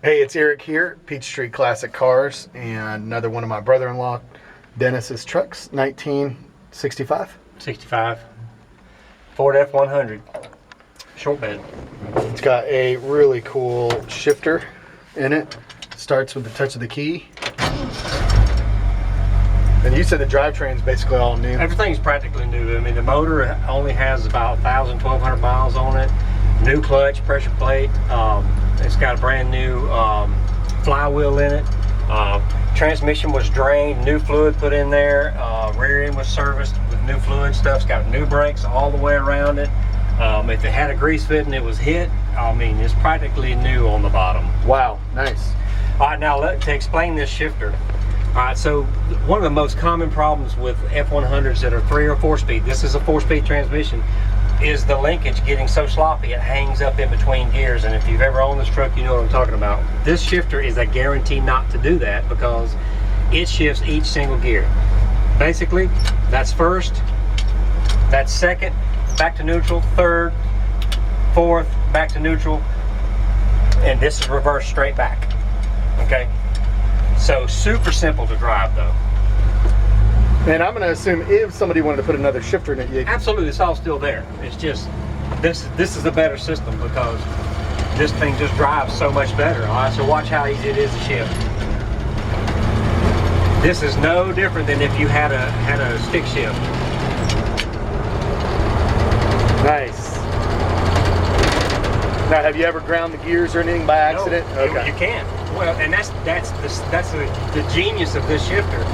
Hey, it's Eric here, Peachtree Classic Cars, and another one of my brother-in-law, Dennis's trucks, 1965. 65. Ford F100. Shortbed. It's got a really cool shifter in it. Starts with the touch of the key. And you said the drivetrain's basically all new. Everything's practically new. I mean, the motor only has about 1,000, 1,200 miles on it. New clutch, pressure plate. It's got a brand new flywheel in it. Transmission was drained, new fluid put in there. Rear end was serviced with new fluid stuff. It's got new brakes all the way around it. If it had a grease fit and it was hit, I mean, it's practically new on the bottom. Wow, nice. All right, now to explain this shifter. All right, so one of the most common problems with F100s that are 3 or 4 speed, this is a 4-speed transmission, is the linkage getting so sloppy it hangs up in between gears. And if you've ever owned this truck, you know what I'm talking about. This shifter is a guarantee not to do that because it shifts each single gear. Basically, that's first, that's second, back to neutral, third, fourth, back to neutral, and this is reverse straight back. Okay, so super simple to drive though. And I'm going to assume if somebody wanted to put another shifter in it, you... Absolutely, it's all still there. It's just this is a better system because this thing just drives so much better. All right, so watch how easy it is to shift. This is no different than if you had a stick shift. Nice. Now, have you ever ground the gears or anything by accident? No, okay. You can't. Well, and that's the genius of this shifter.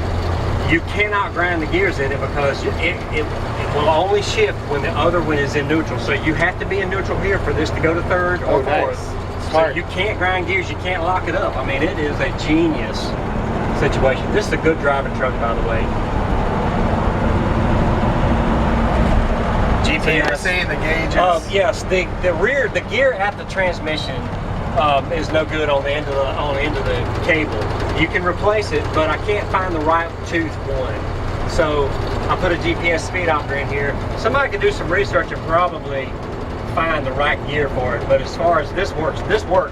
You cannot grind the gears in it because it will only shift when the other one is in neutral. So you have to be in neutral here for this to go to third or fourth. Nice. Smart. So you can't grind gears, you can't lock it up. I mean, it is a genius situation. This is a good driving truck, by the way. GPS, the gauges. Yes, the gear at the transmission is no good on the end of the cable. You can replace it, but I can't find the right tooth one. So I put a GPS speedometer in here. Somebody could do some research and probably find the right gear for it. But as far as this works.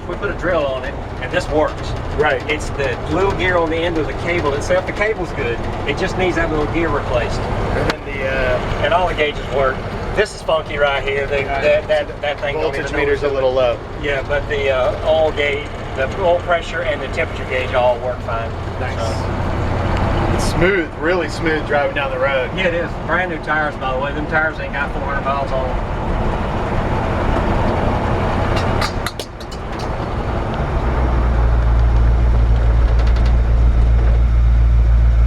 We put a drill on it, and this works. Right. It's the little gear on the end of the cable itself. The cable's good. It just needs that little gear replaced. And then and all the gauges work. This is funky right here. That thing. Voltage meter's a little low. Yeah, but the oil gauge, the oil pressure, and the temperature gauge all work fine. Nice. So. It's smooth, really smooth driving down the road. Yeah, it is. Brand new tires, by the way. Them tires ain't got 400 miles on them.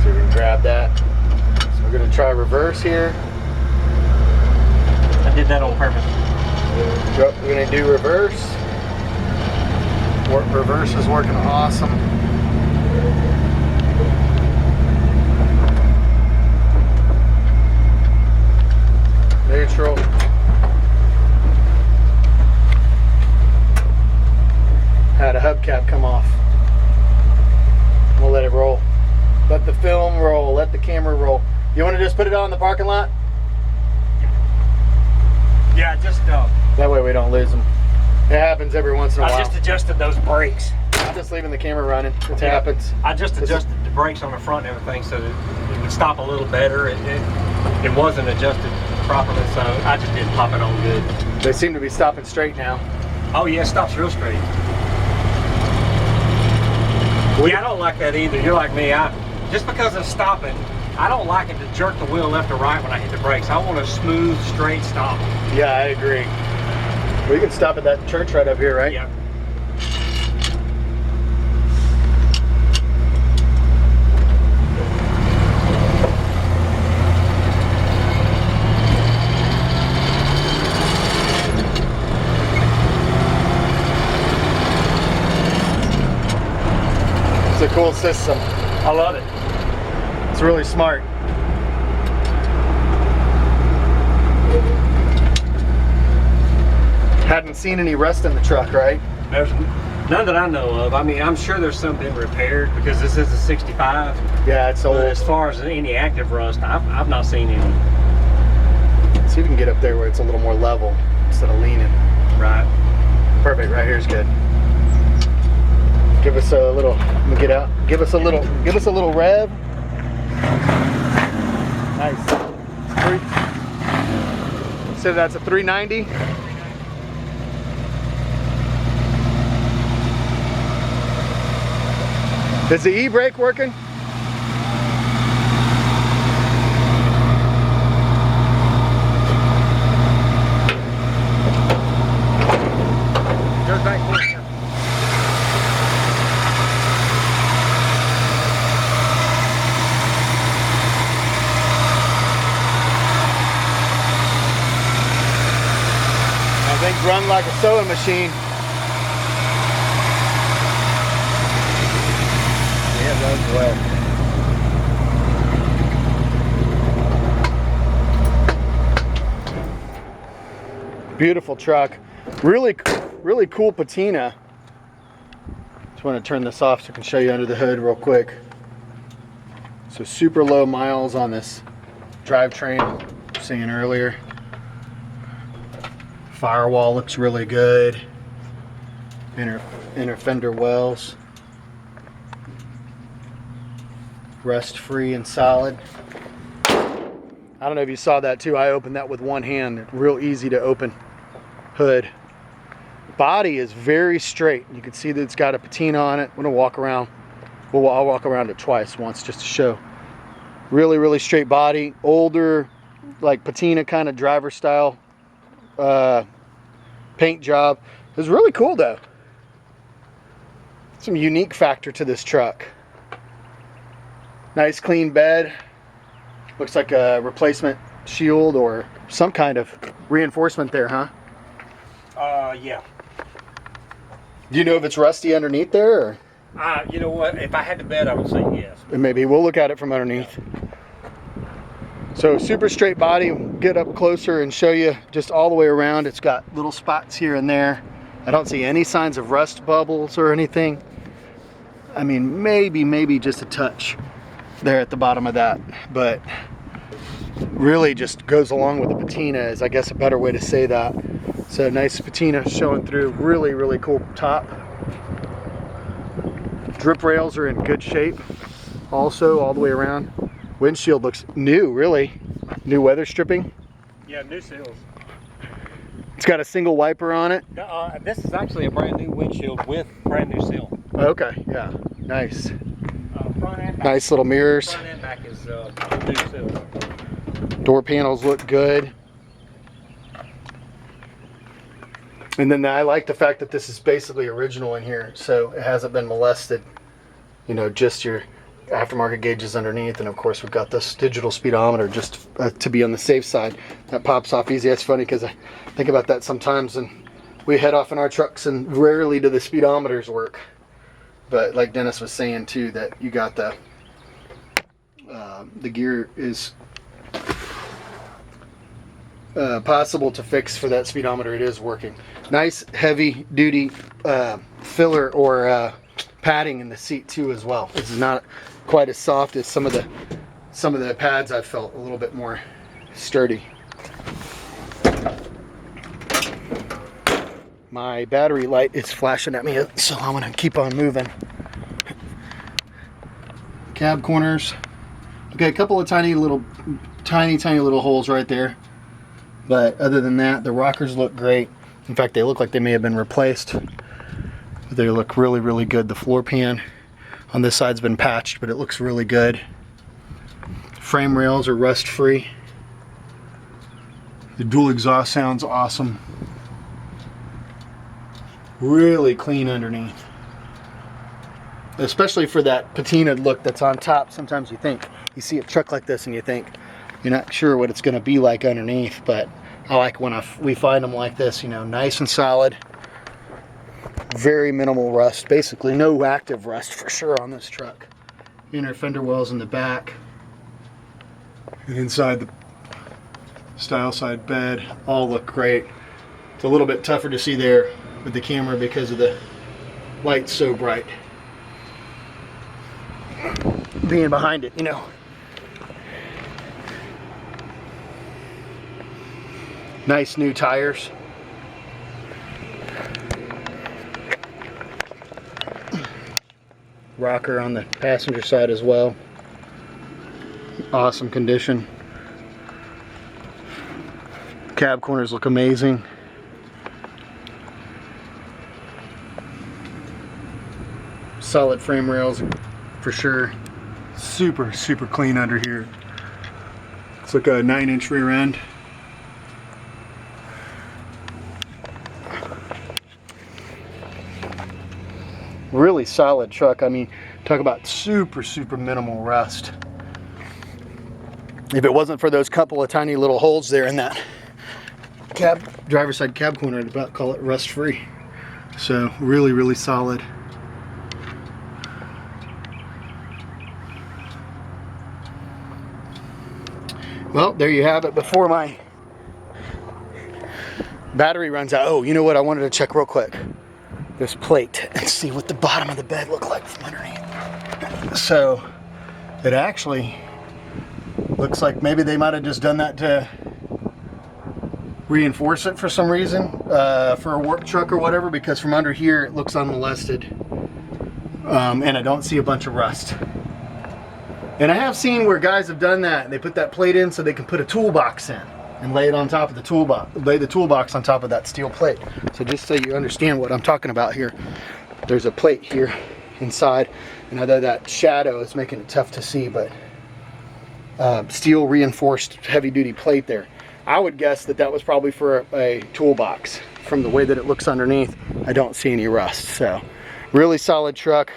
So we can grab that. So we're going to try reverse here. I did that on purpose. Yep, we're going to do reverse. Reverse is working awesome. Neutral. Had a hubcap come off. We'll let it roll. Let the film roll. Let the camera roll. You want to just put it on in the parking lot? Yeah, just that way we don't lose them. It happens every once in a while. I just adjusted those brakes. I'm just leaving the camera running. It happens. I just adjusted the brakes on the front and everything so that it would stop a little better. It wasn't adjusted properly, so I just didn't pop it on good. They seem to be stopping straight now. Oh yeah, it stops real straight. Yeah, I don't like that either. You're like me. Just because it's stopping, I don't like it to jerk the wheel left or right when I hit the brakes. I want a smooth, straight stop. Yeah, I agree. We can stop at that church right up here, right? Yeah. It's a cool system. I love it. It's really smart. Hadn't seen any rust in the truck, right? There's none that I know of. I mean, I'm sure there's some been repaired because this is a 65. Yeah, it's old. But as far as any active rust, I've not seen any. See if we can get up there where it's a little more level instead of leaning. Right. Perfect, right here is good. Give us a little, let me get out. Give us a little rev. Nice. So that's a 390. Is the e-brake working? Goes back quick. Things run like a sewing machine. Yeah, it runs well. Beautiful truck. Really cool patina. Just want to turn this off so I can show you under the hood real quick. So super low miles on this drivetrain, saying earlier. Firewall looks really good. Inner fender wells. Rust free and solid. I don't know if you saw that too. I opened that with one hand. Real easy to open hood. Body is very straight. You can see that it's got a patina on it. I'm gonna walk around. Well, I'll walk around it twice, once just to show. Really straight body. Older, like patina kind of driver style paint job. It was really cool though. Some unique factor to this truck. Nice clean bed. Looks like a replacement shield or some kind of reinforcement there, huh? Yeah. Do you know if it's rusty underneath there? Or? You know what? If I had to bet, I would say yes. Maybe we'll look at it from underneath. So super straight body. Get up closer and show you just all the way around. It's got little spots here and there. I don't see any signs of rust bubbles or anything. I mean, maybe just a touch there at the bottom of that, but really just goes along with the patina is, I guess, a better way to say that. So nice patina showing through. Really cool top. Drip rails are in good shape also all the way around. Windshield looks new, really. New weather stripping. Yeah, new seals. It's got a single wiper on it. This is actually a brand new windshield with brand new seal. Okay, yeah, nice. Front and back. Nice little mirrors. Front and back is new seals. Door panels look good. And then I like the fact that this is basically original in here, so it hasn't been molested. You know, just your aftermarket gauges underneath, and of course we've got this digital speedometer just to be on the safe side. That pops off easy. That's funny because I think about that sometimes, and we head off in our trucks and rarely do the speedometers work. But like Dennis was saying too, that you got the gear is possible to fix for that speedometer. It is working. Nice heavy duty filler or padding in the seat too as well. This is not quite as soft as some of the pads. I've felt a little bit more sturdy. My battery light is flashing at me, so I'm gonna keep on moving. Cab corners. Okay, a couple of tiny little holes right there. But other than that, the rockers look great. In fact, they look like they may have been replaced. They look really good. The floor pan on this side's been patched, but it looks really good. Frame rails are rust free. The dual exhaust sounds awesome. Really clean underneath. Especially for that patinaed look that's on top. Sometimes you see a truck like this and you think you're not sure what it's going to be like underneath, but I like when we find them like this, you know, nice and solid. Very minimal rust, basically no active rust for sure on this truck. Inner fender wells in the back. And inside the style side bed, all look great. It's a little bit tougher to see there with the camera because of the light so bright. Being behind it, you know. Nice new tires. rocker on the passenger side as well. Awesome condition. Cab corners look amazing. Solid frame rails for sure. Super, super clean under here. It's like a 9-inch rear end. Really solid truck. I mean, talk about super, super minimal rust. If it wasn't for those couple of tiny little holes there in that driver's side cab corner, I'd about call it rust free. So really, really solid. Well, there you have it. Before my battery runs out, oh, you know what? I wanted to check real quick this plate and see what the bottom of the bed looked like from underneath. So it actually looks like maybe they might have just done that to reinforce it for some reason, for a work truck or whatever, because from under here it looks unmolested, and I don't see a bunch of rust. And I have seen where guys have done that. They put that plate in so they can put a toolbox in and lay it on top of the toolbox, lay the toolbox on top of that steel plate. So just so you understand what I'm talking about here, there's a plate here inside, and although that shadow is making it tough to see, but steel reinforced heavy duty plate there. I would guess that that was probably for a toolbox. From the way that it looks underneath, I don't see any rust. So really solid truck.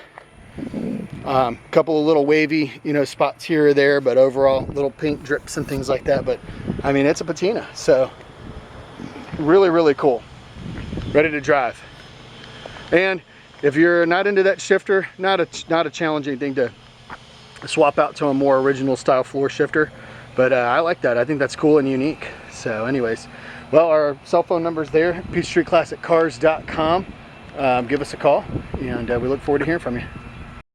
Couple of little wavy, you know, spots here or there, but overall little paint drips and things like that. But I mean, it's a patina, so really, really cool. Ready to drive. And if you're not into that shifter, not a challenging thing to swap out to a more original style floor shifter, but I like that. I think that's cool and unique. So anyways, well, our cell phone number's there, PeachTreeClassicCars.com. Give us a call, and we look forward to hearing from you.